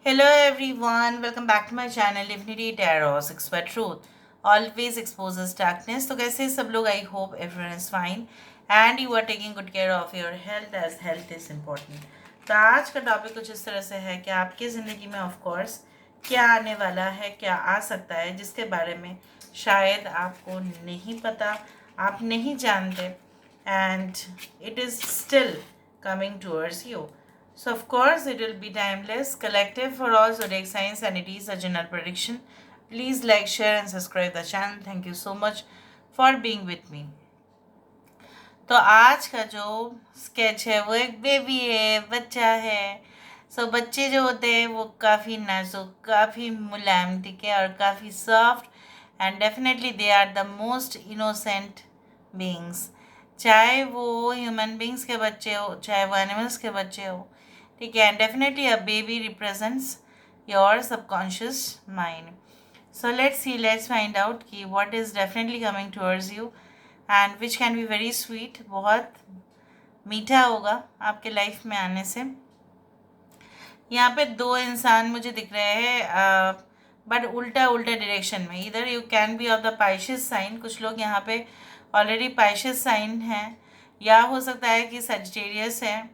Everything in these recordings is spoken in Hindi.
Hello everyone, welcome back to my channel Infinity Tarot, Six by Truth. Always exposes darkness. तो कैसे सब लोग? I hope everyone is fine and you are taking good care of your health as health is important. तो आज का टॉपिक कुछ इस तरह से है कि आपकी ज़िंदगी में ऑफ कोर्स क्या आने वाला है, क्या आ सकता है, जिसके बारे में शायद आपको नहीं पता, आप नहीं जानते and it is still coming towards you. So of course it will be timeless, collective for all zodiac signs, and it is a general prediction. Please like, share and subscribe the channel. Thank you so much for being with me. तो आज का जो स्केच है वो एक बेबी है, बच्चा है. सो बच्चे जो होते हैं वो काफ़ी नाजुक, काफ़ी मुलायम, ठीक है, और काफ़ी soft and definitely they are the most innocent beings. चाहे वो ह्यूमन बींग्स के बच्चे हो, चाहे वो एनिमल्स के बच्चे हो, ठीक है. And definitely a baby represents your subconscious mind. So let's find out कि what is definitely coming towards you and which can be very sweet. बहुत मीठा होगा आपके लाइफ में आने से. यहाँ पे दो इंसान मुझे दिख रहे हैं बट उल्टा उल्टा डायरेक्शन में. इधर you can be of the Pisces sign. कुछ लोग यहाँ पे ऑलरेडी पाइशियस साइन हैं, या हो सकता है कि सजिटेरियस है,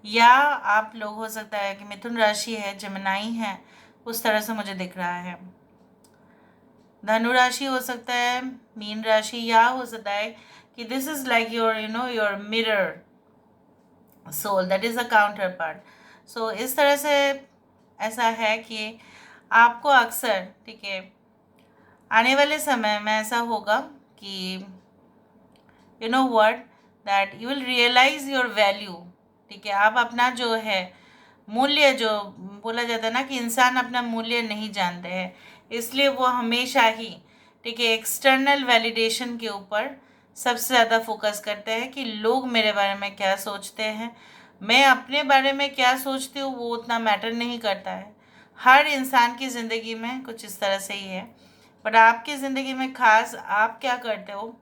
या आप लोग हो सकता है कि मिथुन राशि है, जमनाई है, उस तरह से मुझे दिख रहा है. धनु राशि हो सकता है, मीन राशि, या हो सकता है कि this is like your your mirror soul, that is a counterpart. So इस तरह से ऐसा है कि आपको अक्सर, ठीक है, आने वाले समय में ऐसा होगा कि you know what, that you will realise your value. ठीक है, आप अपना जो है मूल्य, जो बोला जाता है ना कि इंसान अपना मूल्य नहीं जानते हैं, इसलिए वो हमेशा ही, ठीक है, एक्सटर्नल वैलिडेशन के ऊपर सबसे ज़्यादा फोकस करते हैं कि लोग मेरे बारे में क्या सोचते हैं. मैं अपने बारे में क्या सोचती हूँ वो उतना मैटर नहीं करता है. हर इंसान की ज़िंदगी में कुछ इस तरह से ही है, बट आपकी ज़िंदगी में ख़ास आप क्या करते हो,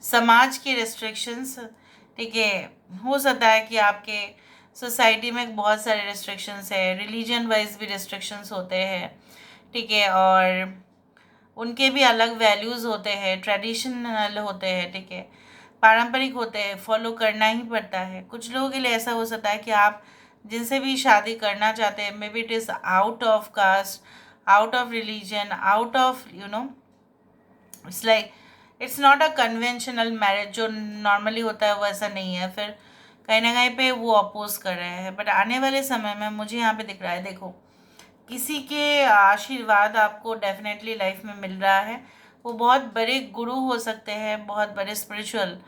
समाज की रेस्ट्रिक्शंस, ठीक है, हो सकता है कि आपके सोसाइटी में बहुत सारे रेस्ट्रिक्शंस है, रिलीजन वाइज भी रेस्ट्रिक्शंस होते हैं, ठीक है, और उनके भी अलग वैल्यूज़ होते हैं, ट्रेडिशनल होते हैं, ठीक है, पारंपरिक होते हैं, फॉलो करना ही पड़ता है. कुछ लोगों के लिए ऐसा हो सकता है कि आप जिनसे भी शादी करना चाहते हैं, maybe it is out of caste, out of religion, out of it's like it's not a conventional marriage जो नॉर्मली होता है, वैसा नहीं है. फिर कहीं ना कहीं पे वो अपोज कर रहे हैं. बट आने वाले समय में मुझे यहाँ पे दिख रहा है, देखो, किसी के आशीर्वाद आपको डेफिनेटली लाइफ में मिल रहा है. वो बहुत बड़े गुरु हो सकते हैं, बहुत बड़े स्पिरिचुअल,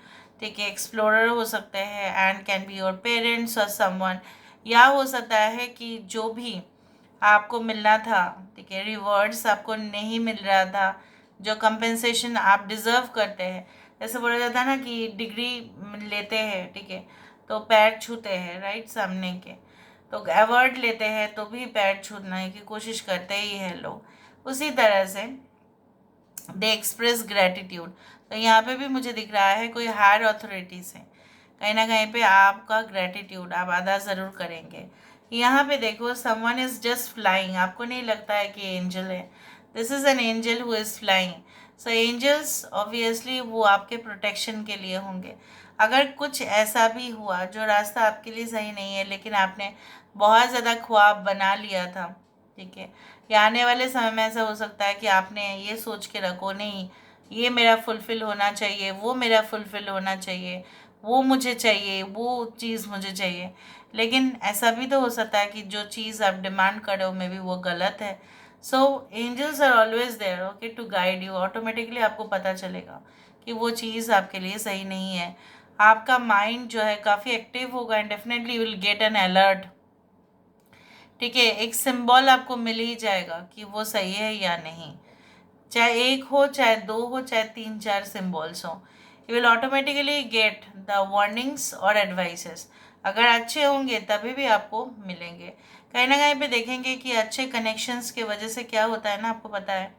ठीक है, एक्सप्लोरर हो सकते हैं, and can be your parents और समवन. या हो सकता है कि जो भी आपको मिलना था, ठीक है, रिवॉर्ड्स आपको नहीं मिल रहा था, जो कंपेंसेशन आप डिज़र्व करते हैं. जैसे बोला जाता है ना कि डिग्री लेते हैं, ठीक है, तो पैर छूते हैं, राइट, सामने के. तो अवार्ड लेते हैं तो भी पैर छूने की कोशिश करते ही हैं लोग. उसी तरह से दे एक्सप्रेस ग्रेटिट्यूड. तो यहाँ पे भी मुझे दिख रहा है कोई हायर अथॉरिटी से कहीं ना कहीं पे आपका ग्रेटिट्यूड आप अदा ज़रूर करेंगे. यहाँ पे देखो, समवन इज़ जस्ट फ्लाइंग. आपको नहीं लगता है कि एंजल है? This is an angel who is flying. So angels obviously वो आपके प्रोटेक्शन के लिए होंगे. अगर कुछ ऐसा भी हुआ जो रास्ता आपके लिए सही नहीं है, लेकिन आपने बहुत ज़्यादा ख्वाब बना लिया था, ठीक है, या आने वाले समय में ऐसा हो सकता है कि आपने ये सोच के रखो, नहीं, ये मेरा फुलफ़िल होना चाहिए, वो मेरा फुलफ़िल होना चाहिए, वो मुझे चाहिए, वो चीज़ मुझे चाहिए. लेकिन ऐसा भी तो हो सकता है कि जो चीज़ आप डिमांड कर रहे हो मे बी वो गलत है. So angels are always there, okay, to guide you. Automatically आपको पता चलेगा कि वो चीज़ आपके लिए सही नहीं है. आपका माइंड जो है काफ़ी एक्टिव होगा and definitely you will get an alert. ठीक है, एक सिंबल आपको मिल ही जाएगा कि वो सही है या नहीं. चाहे एक हो, चाहे दो हो, चाहे तीन चार सिंबल्स हो, you will automatically get the warnings और एडवाइसेस. अगर अच्छे होंगे तभी भी आपको मिलेंगे. कहीं ना कहीं पे देखेंगे कि अच्छे कनेक्शंस की वजह से क्या होता है ना, आपको पता है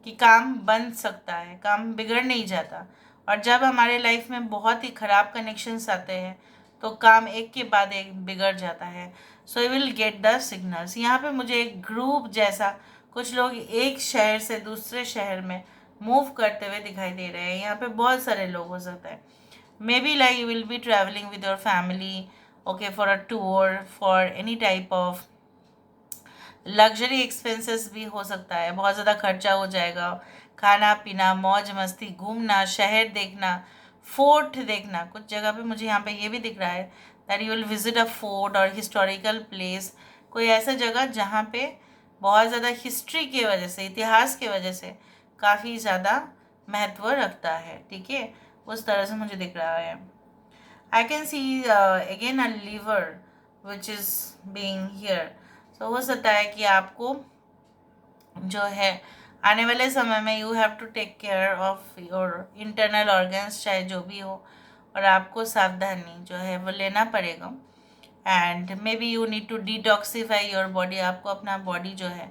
कि काम बन सकता है, काम बिगड़ नहीं जाता. और जब हमारे लाइफ में बहुत ही ख़राब कनेक्शंस आते हैं तो काम एक के बाद एक बिगड़ जाता है. So you will get the signals. यहाँ पे मुझे एक ग्रुप जैसा कुछ लोग एक शहर से दूसरे शहर में मूव करते हुए दिखाई दे रहे हैं। यहाँ पे बहुत सारे लोग हो सकता है। May be like you will be travelling with your family, okay, for a tour, for any type of luxury expenses भी हो सकता है। बहुत ज़्यादा खर्चा हो जाएगा, खाना पीना, मौज मस्ती, घूमना, शहर देखना, फोर्ट देखना। कुछ जगह पे मुझे यहाँ पे ये भी दिख रहा है that you will visit a fort और हिस्टोरिकल प्लेस, कोई ऐसा जगह जहाँ पे बहुत ज़्यादा हिस्ट्री की वजह से, इतिहास की वजह से काफ़ी ज़्यादा महत्व रखता है। ठीक है, उस तरह से मुझे दिख रहा है। I can see again a liver which is being here. So हो सकता है कि आपको जो है आने वाले समय में you have to take care of your internal organs, चाहे जो भी हो, और आपको सावधानी जो है वो लेना पड़ेगा। And maybe you need to detoxify your body. आपको अपना बॉडी जो है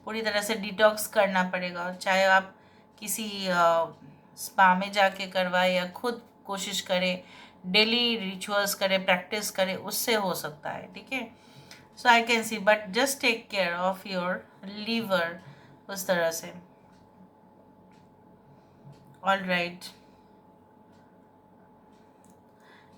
पूरी तरह से डिटॉक्स करना पड़ेगा, चाहे आप किसी स्पा में जाके करवाए या खुद कोशिश करें, डेली रिचुअल्स करें, प्रैक्टिस करें, उससे हो सकता है। ठीक है, so I can see, but just take care of your liver, उस तरह से। ऑल राइट,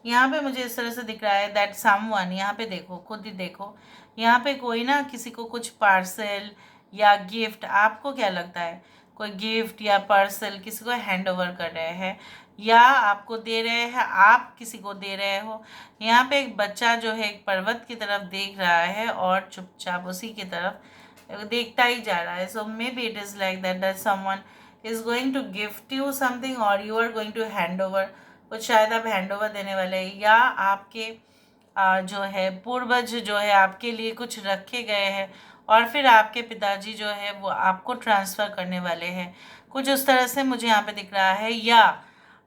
यहाँ पे मुझे इस तरह से दिख रहा है दैट समवन, यहाँ पे देखो, खुद ही देखो, यहाँ पे कोई ना किसी को कुछ पार्सल या गिफ्ट, आपको क्या लगता है कोई गिफ्ट या पार्सल किसी को हैंड ओवर कर रहे हैं या आपको दे रहे हैं, आप किसी को दे रहे हो। यहाँ पे एक बच्चा जो है एक पर्वत की तरफ देख रहा है और चुपचाप उसी की तरफ देखता ही जा रहा है। So maybe it is like that someone is going to gift you something और you are going to hand over, कुछ शायद आप हैंड ओवर देने वाले हैं, या आपके जो है पूर्वज जो है आपके लिए कुछ रखे गए हैं और फिर आपके पिताजी जो है वो आपको ट्रांसफ़र करने वाले हैं। कुछ उस तरह से मुझे यहाँ पे दिख रहा है। या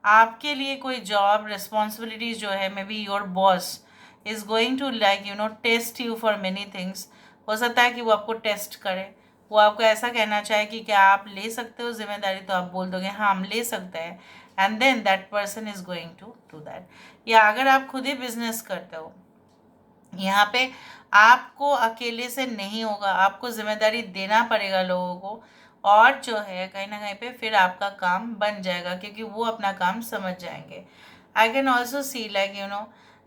आपके लिए कोई जॉब रिस्पॉन्सिबिलिटीज जो है, maybe your boss is going to like test you for many things. हो सकता है कि वो आपको टेस्ट करे, वो आपको ऐसा कहना चाहे कि क्या आप ले सकते हो जिम्मेदारी, तो आप बोल दोगे हाँ हम ले सकते हैं, and then that person is going to do that. या अगर आप खुद ही बिजनेस करते हो, यहाँ पे आपको अकेले से नहीं होगा, आपको जिम्मेदारी देना पड़ेगा लोगों को, और जो है कहीं ना कहीं पे फिर आपका काम बन जाएगा क्योंकि वो अपना काम समझ जाएंगे। I can also see like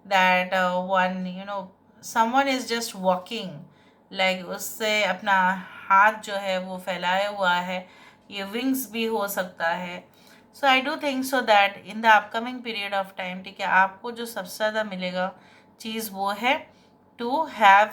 that one someone is just walking, like उससे अपना हाथ जो है वो फैलाया हुआ है, ये विंग्स भी हो सकता है। So I do think so that in the upcoming period of time, ठीक है, आपको जो सबसे ज़्यादा मिलेगा चीज़ वो है to have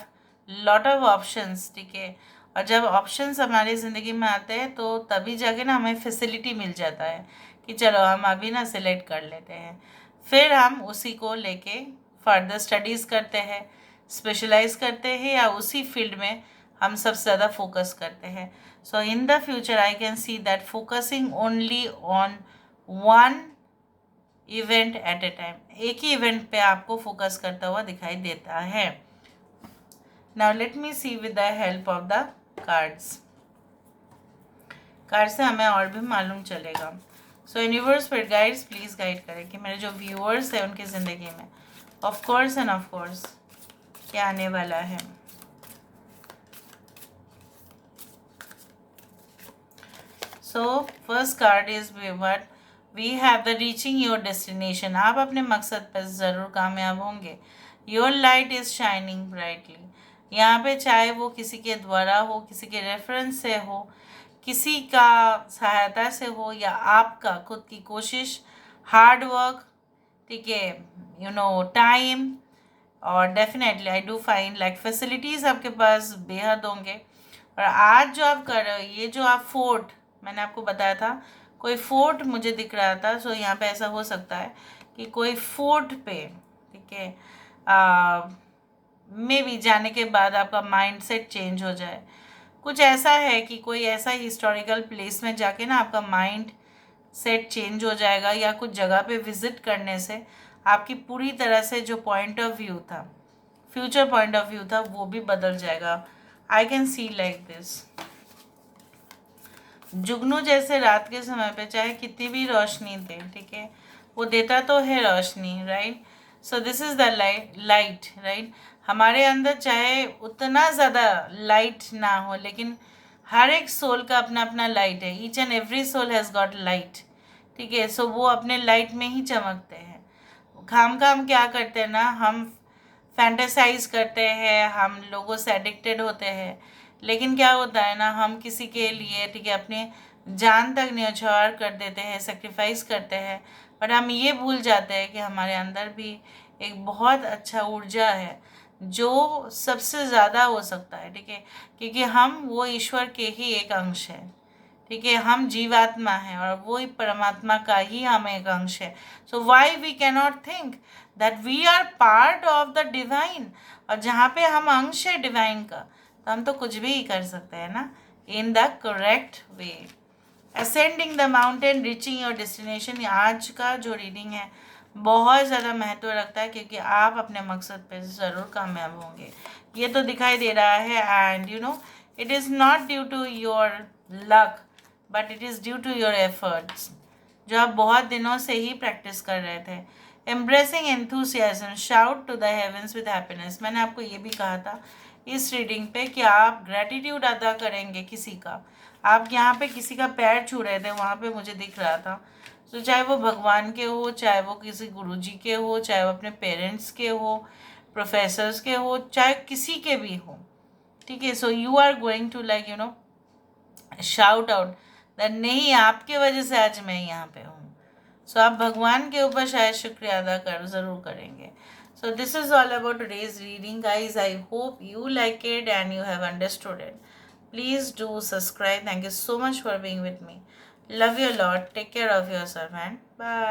lot of options. ठीक है, और जब ऑप्शंस हमारी ज़िंदगी में आते हैं तो तभी जाके ना हमें फैसिलिटी मिल जाता है कि चलो हम अभी ना सिलेक्ट कर लेते हैं, फिर हम उसी को लेके फर्दर स्टडीज़ करते हैं, स्पेशलाइज करते हैं, या उसी फील्ड में हम सबसे ज़्यादा फोकस करते हैं। So in the future I can see that focusing only on one event at a time, एक ही इवेंट पे आपको फोकस करता हुआ दिखाई देता है। Now let me see with the help of the cards. Card से हमें और भी मालूम चलेगा। सो यूनिवर्स फिर गाइड्स प्लीज़ गाइड करें कि मेरे जो व्यूअर्स हैं उनकी ज़िंदगी में of course and of course क्या आने वाला है। So first card is what we have the reaching your destination. आप अपने मकसद पर ज़रूर कामयाब होंगे। Your light is shining brightly. यहाँ पे चाहे वो किसी के द्वारा हो, किसी के रेफरेंस से हो, किसी का सहायता से हो, या आपका खुद की कोशिश, हार्ड वर्क, ठीक है, टाइम, और definitely I do find like facilities आपके पास बेहद होंगे। और आज जो आप कर रहे हो, ये जो आप फोर्ट, मैंने आपको बताया था कोई फोर्ट मुझे दिख रहा था। सो यहाँ पे ऐसा हो सकता है कि कोई फोर्ट पे, ठीक है, मे बी जाने के बाद आपका माइंड सेट चेंज हो जाए। कुछ ऐसा है कि कोई ऐसा हिस्टोरिकल प्लेस में जाके ना आपका माइंड सेट चेंज हो जाएगा, या कुछ जगह पे विजिट करने से आपकी पूरी तरह से जो पॉइंट ऑफ व्यू था, फ्यूचर पॉइंट ऑफ व्यू था, वो भी बदल जाएगा। आई कैन सी लाइक दिस। जुगनू जैसे रात के समय पे चाहे कितनी भी रोशनी दे, ठीक है, वो देता तो है रोशनी, right. So this is the light, right. हमारे अंदर चाहे उतना ज़्यादा लाइट ना हो, लेकिन हर एक सोल का अपना अपना लाइट है। Each and every soul has got light, ठीक है। सो वो अपने लाइट में ही चमकते हैं। खाम खाम क्या करते हैं ना, हम फैंटेसाइज करते हैं, हम लोगों से एडिक्टेड होते हैं, लेकिन क्या होता है ना, हम किसी के लिए, ठीक है, अपने जान तक न्यौछावर कर देते हैं, सेक्रीफाइस करते हैं, पर हम ये भूल जाते हैं कि हमारे अंदर भी एक बहुत अच्छा ऊर्जा है जो सबसे ज़्यादा हो सकता है, ठीक है, क्योंकि हम वो ईश्वर के ही एक अंश हैं, ठीक है। हम जीवात्मा हैं और वो ही परमात्मा का ही हम एक अंश है। So why we cannot think that we are part of the divine, और जहाँ पे हम अंश है डिवाइन का, तो हम तो कुछ भी कर सकते हैं ना, in the correct way. Ascending the mountain, reaching your destination, आज का जो रीडिंग है बहुत ज़्यादा महत्व रखता है, क्योंकि आप अपने मकसद पे ज़रूर कामयाब होंगे, ये तो दिखाई दे रहा है। And you know, it is not due to your luck, but it is due to your efforts, जो आप बहुत दिनों से ही प्रैक्टिस कर रहे थे। Embracing enthusiasm, shout to the heavens with happiness, मैंने आपको ये भी कहा था इस रीडिंग पे कि आप ग्रैटिट्यूड अदा करेंगे किसी का। आप यहाँ पे किसी का पैर छू रहे थे, वहाँ पे मुझे दिख रहा था। तो चाहे वो भगवान के हो, चाहे वो किसी गुरुजी के हो, चाहे वो अपने पेरेंट्स के हो, प्रोफेसर्स के हो, चाहे किसी के भी हो, ठीक है। So you are going to like shout out that नहीं, आपके वजह से आज मैं यहाँ पे हूँ। सो आप भगवान के ऊपर शायद शुक्रिया अदा कर ज़रूर करेंगे। सो this is all about today's reading guys. I hope you like it and you have understood it. Please do subscribe. Thank you so much for being with me. Love you a lot. Take care of yourself and bye.